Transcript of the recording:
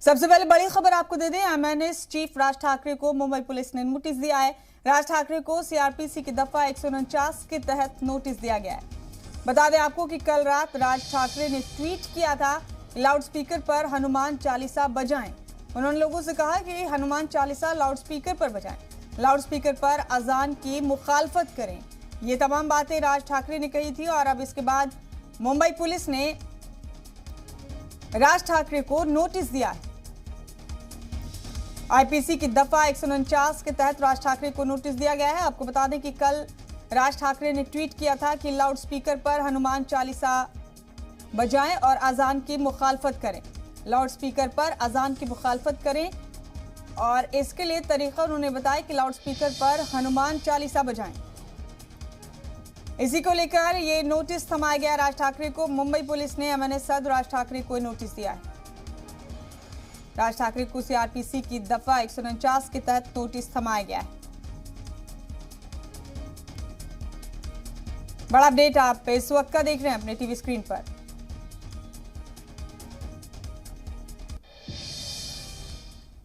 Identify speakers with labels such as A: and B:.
A: सबसे पहले बड़ी खबर आपको दे दें, एमएनएस चीफ राज ठाकरे को मुंबई पुलिस ने नोटिस दिया है। राज ठाकरे को सीआरपीसी की दफा 149 के तहत नोटिस दिया गया है। बता दें आपको कि कल रात राज ठाकरे ने ट्वीट किया था, लाउडस्पीकर पर हनुमान चालीसा बजाएं। उन्होंने लोगों से कहा कि हनुमान चालीसा लाउडस्पीकर पर बजाएं, लाउडस्पीकर पर अजान की मुखालफत करें। ये तमाम बातें राज ठाकरे ने कही थी और अब इसके बाद मुंबई पुलिस ने राज ठाकरे को नोटिस दिया है। आईपीसी की दफा 149 के तहत राज ठाकरे को नोटिस दिया गया है। आपको बता दें कि कल राज ठाकरे ने ट्वीट किया था कि लाउडस्पीकर पर हनुमान चालीसा बजाएं और अजान की मुखालफत करें, लाउडस्पीकर पर अजान की मुखालफत करें। और इसके लिए तरीका उन्होंने बताया कि लाउडस्पीकर पर हनुमान चालीसा बजाएं। इसी को लेकर ये नोटिस थमाया गया राज ठाकरे को। मुंबई पुलिस ने एमएनएस सदर राज ठाकरे को नोटिस दिया है। राज ठाकरे को सीआरपीसी की दफा 149 के तहत नोटिस थमाया गया है। बड़ा अपडेट आप इस वक्त का देख रहे हैं अपने टीवी स्क्रीन पर।